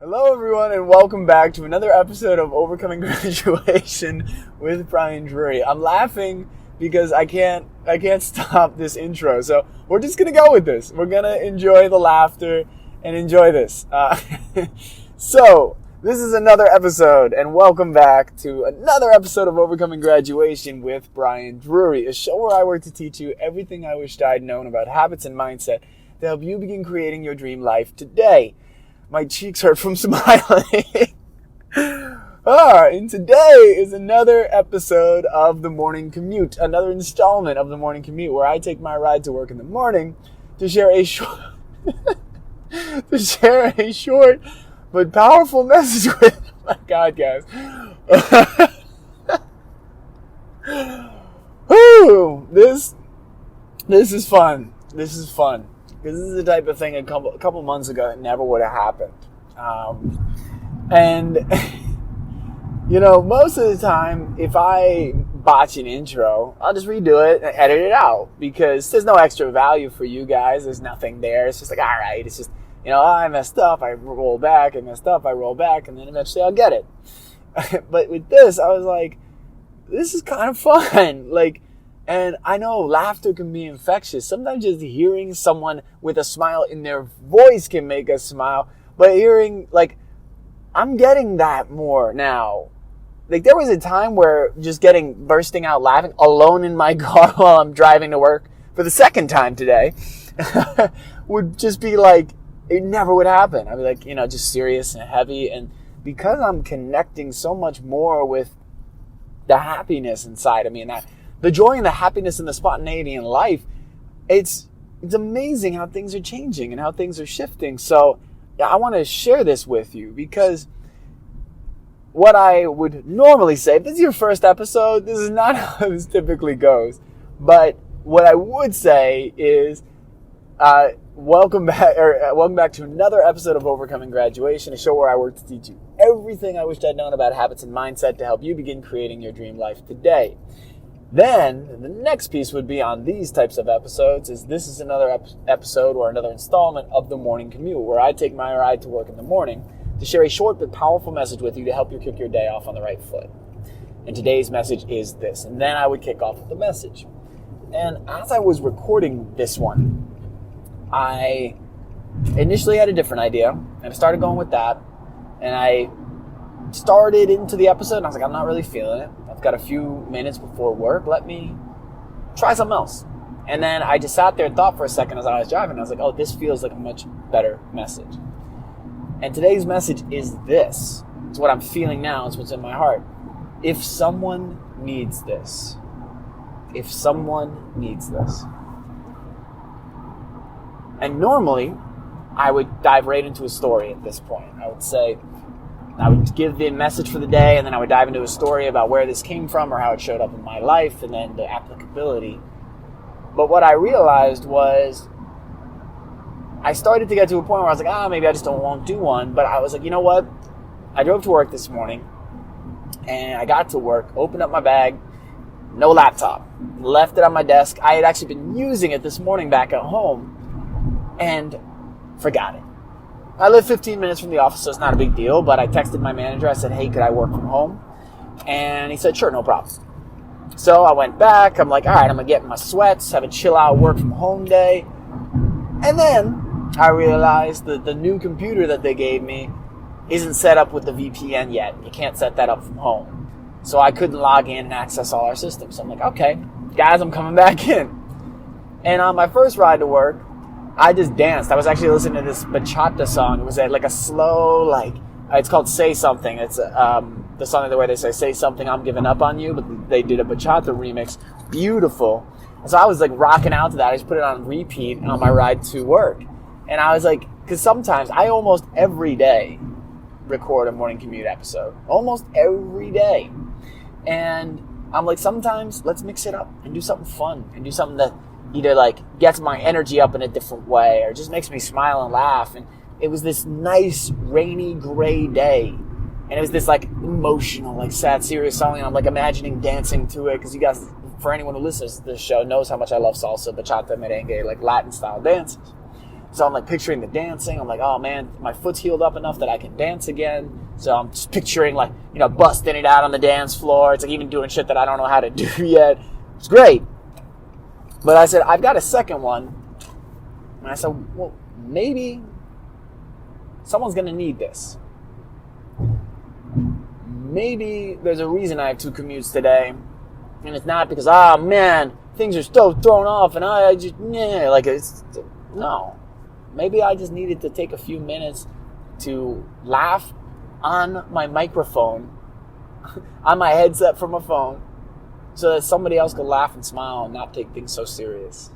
Hello everyone and welcome back to another episode of Overcoming Graduation with Brian Drury. I'm laughing because I can't stop this intro. So we're just going to go with this. We're going to enjoy the laughter and enjoy this. So this is another episode and welcome back to another episode of Overcoming Graduation with Brian Drury, a show where I work to teach you everything I wished I'd known about habits and mindset to help you begin creating your dream life today. My cheeks hurt from smiling. And today is another episode of The Morning Commute, another installment of The Morning Commute, where I take my ride to work in the morning to share a short, but powerful message with. Oh my God, guys. Whew, this is fun. This is fun. Because this is the type of thing a couple months ago that never would have happened. Most of the time, if I botch an intro, I'll just redo it and edit it out. Because there's no extra value for you guys. There's nothing there. It's just like, all right. It's just, I messed up. I roll back. I messed up. I roll back. And then eventually I'll get it. But with this, I was like, this is kind of fun. And I know laughter can be infectious. Sometimes just hearing someone with a smile in their voice can make us smile. But I'm getting that more now. There was a time where just bursting out laughing alone in my car while I'm driving to work for the second time today would just be it never would happen. I'd be just serious and heavy. And because I'm connecting so much more with the happiness inside of me and the joy and the happiness and the spontaneity in life, it's amazing how things are changing and how things are shifting. So I want to share this with you because what I would normally say, if this is your first episode, this is not how this typically goes. But what I would say is welcome back to another episode of Overcoming Graduation, a show where I work to teach you everything I wished I'd known about habits and mindset to help you begin creating your dream life today. Then, the next piece would be on these types of episodes this is another episode or another installment of The Morning Commute, where I take my ride to work in the morning to share a short but powerful message with you to help you kick your day off on the right foot. And today's message is this, and then I would kick off with the message. And as I was recording this one, I initially had a different idea, and I started going with that, and I started into the episode, and I was like, I'm not really feeling it. I've got a few minutes before work. Let me try something else. And then I just sat there and thought for a second as I was driving. I was like, oh, this feels like a much better message. And today's message is this. It's what I'm feeling now. It's what's in my heart. If someone needs this. If someone needs this. And normally, I would dive right into a story at this point. I would give the message for the day, and then I would dive into a story about where this came from or how it showed up in my life, and then the applicability. But what I realized was I started to get to a point where I was like, maybe I just won't do one. But I was like, you know what? I drove to work this morning, and I got to work, opened up my bag, no laptop, left it on my desk. I had actually been using it this morning back at home, and forgot it. I live 15 minutes from the office, so it's not a big deal, but I texted my manager. I said, hey, could I work from home? And he said, sure, no problem. So I went back. I'm like, all right, I'm going to get in my sweats, have a chill out work from home day. And then I realized that the new computer that they gave me isn't set up with the VPN yet. You can't set that up from home. So I couldn't log in and access all our systems. So I'm like, okay, guys, I'm coming back in. And on my first ride to work, I just danced. I was actually listening to this bachata song. It was a slow, it's called Say Something. It's the song where they say something, I'm giving up on you, but they did a bachata remix. Beautiful. And so I was rocking out to that. I just put it on repeat on my ride to work. And I was because sometimes I almost every day record a morning commute episode. Almost every day. And I'm sometimes let's mix it up and do something fun and do something that either gets my energy up in a different way or just makes me smile and laugh. And it was this nice rainy gray day, and it was this emotional sad serious song, and I'm imagining dancing to it, because you guys, for anyone who listens to this show, knows how much I love salsa, bachata, merengue, Latin style dances. So I'm like picturing the dancing. I'm like, oh man, my foot's healed up enough that I can dance again. So I'm just picturing like, busting it out on the dance floor. It's like even doing shit that I don't know how to do yet. It's great. But I said, I've got a second one. And I said, well, maybe someone's going to need this. Maybe there's a reason I have 2 commutes today. And it's not because, man, things are so thrown off and I just, no. Maybe I just needed to take a few minutes to laugh on my microphone, on my headset from my phone, so that somebody else could laugh and smile and not take things so serious.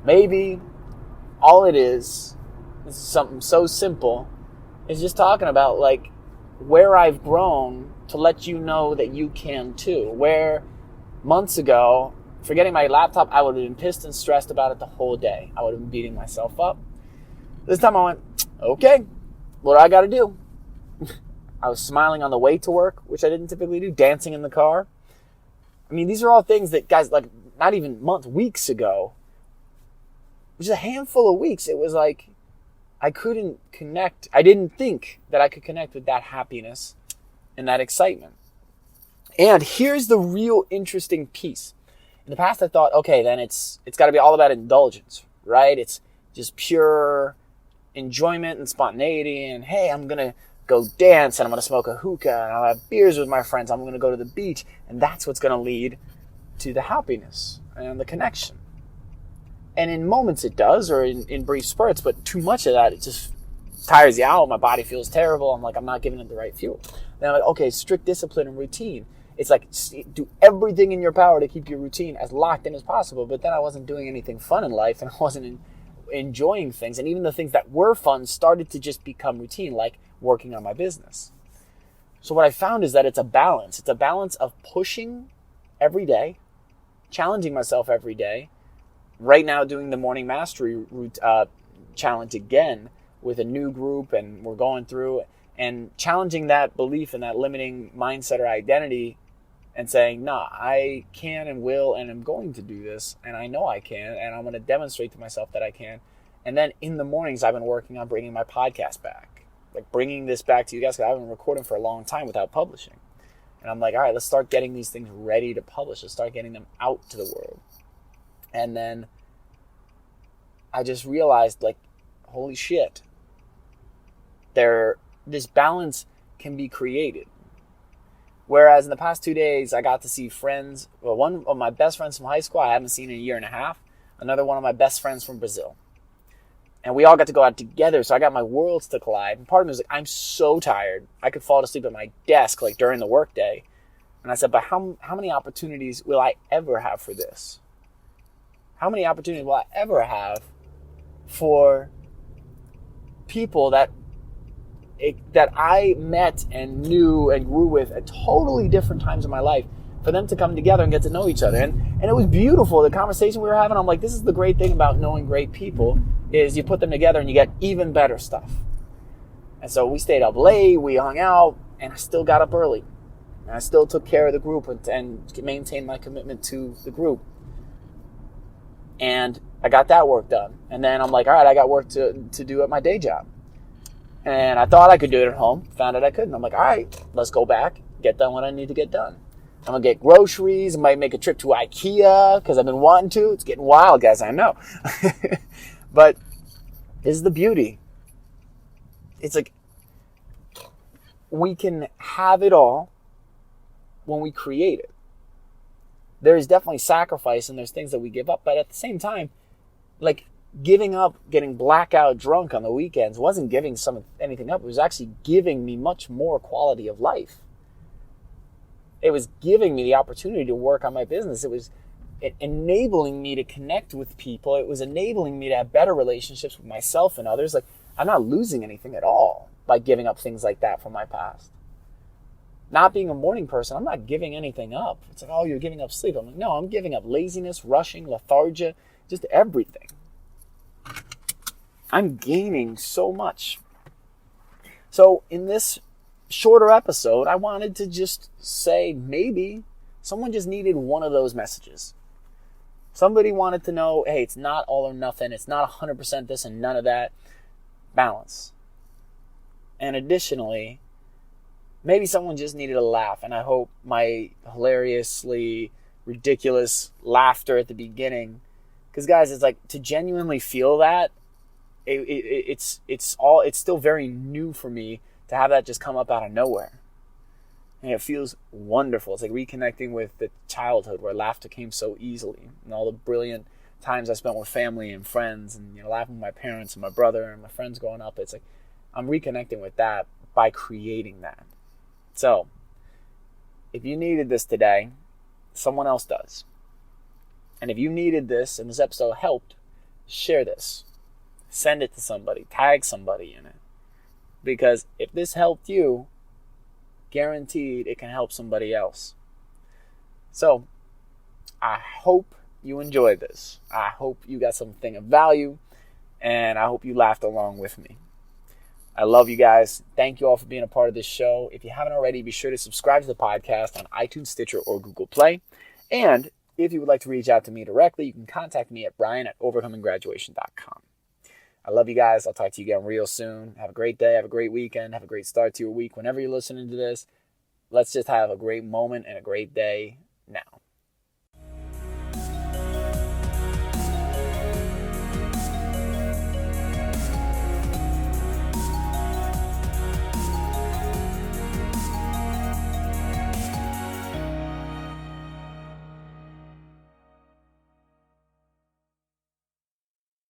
Maybe all it is something so simple, is just talking about like where I've grown to let you know that you can too. Where months ago, forgetting my laptop, I would have been pissed and stressed about it the whole day. I would have been beating myself up. This time I went, okay, what do I got to do? I was smiling on the way to work, which I didn't typically do, dancing in the car. I mean, these are all things that, guys, like not even months, weeks ago, just a handful of weeks, it was like I couldn't connect. I didn't think that I could connect with that happiness and that excitement. And here's the real interesting piece. In the past, I thought, okay, then it's got to be all about indulgence, right? It's just pure enjoyment and spontaneity. And hey, I'm going to go dance and I'm going to smoke a hookah and I'll have beers with my friends. I'm going to go to the beach. And that's what's going to lead to the happiness and the connection. And in moments it does, or in brief spurts, but too much of that, it just tires you out. My body feels terrible. I'm like, I'm not giving it the right fuel. Then I'm like, okay, strict discipline and routine. It's like, do everything in your power to keep your routine as locked in as possible. But then I wasn't doing anything fun in life, and I wasn't enjoying things. And even the things that were fun started to just become routine, like working on my business. So what I found is that it's a balance. It's a balance of pushing every day, challenging myself every day. Right now doing the morning mastery challenge again with a new group, and we're going through and challenging that belief and that limiting mindset or identity and saying, nah, I can and will and am going to do this, and I know I can, and I'm going to demonstrate to myself that I can. And then in the mornings, I've been working on bringing my podcast back, like bringing this back to you guys, because I've been recording for a long time without publishing. And I'm like, all right, let's start getting these things ready to publish. Let's start getting them out to the world. And then I just realized, like, holy shit, this balance can be created. Whereas in the past 2 days, I got to see friends. Well, one of my best friends from high school I haven't seen in a year and a half. Another one of my best friends from Brazil. And we all got to go out together, so I got my worlds to collide. And part of me was like, I'm so tired. I could fall asleep at my desk, like, during the workday. And I said, but how many opportunities will I ever have for this? How many opportunities will I ever have for people that I met and knew and grew with at totally different times in my life, for them to come together and get to know each other? And it was beautiful, the conversation we were having. I'm like, this is the great thing about knowing great people, is you put them together and you get even better stuff. And so we stayed up late, we hung out, and I still got up early. And I still took care of the group and maintained my commitment to the group. And I got that work done. And then I'm like, all right, I got work to do at my day job. And I thought I could do it at home. Found out I couldn't. I'm like, all right, let's go back, get done what I need to get done. I'm going to get groceries. I might make a trip to IKEA because I've been wanting to. It's getting wild, guys, I know. But this is the beauty. It's like we can have it all when we create it. There is definitely sacrifice and there's things that we give up. But at the same time, like, giving up getting blackout drunk on the weekends wasn't giving anything up. It was actually giving me much more quality of life. It was giving me the opportunity to work on my business. It was enabling me to connect with people. It was enabling me to have better relationships with myself and others. Like, I'm not losing anything at all by giving up things like that from my past. Not being a morning person, I'm not giving anything up. It's like, oh, you're giving up sleep. I'm like, no, I'm giving up laziness, rushing, lethargia, just everything. I'm gaining so much. So in this shorter episode, I wanted to just say maybe someone just needed one of those messages. Somebody wanted to know, hey, it's not all or nothing. It's not 100% this and none of that. Balance. And additionally, maybe someone just needed a laugh. And I hope my hilariously ridiculous laughter at the beginning, because guys, it's like, to genuinely feel that, it's still very new for me to have that just come up out of nowhere. And it feels wonderful. It's like reconnecting with the childhood where laughter came so easily, and all the brilliant times I spent with family and friends, and laughing with my parents and my brother and my friends growing up. It's like I'm reconnecting with that by creating that. So if you needed this today, someone else does. And if you needed this and this episode helped, share this. Send it to somebody. Tag somebody in it. Because if this helped you, guaranteed it can help somebody else. So I hope you enjoyed this. I hope you got something of value, and I hope you laughed along with me. I love you guys. Thank you all for being a part of this show. If you haven't already, be sure to subscribe to the podcast on iTunes, Stitcher, or Google Play. And if you would like to reach out to me directly, you can contact me at brian@overcominggraduation.com. I love you guys. I'll talk to you again real soon. Have a great day. Have a great weekend. Have a great start to your week. Whenever you're listening to this, let's just have a great moment and a great day now.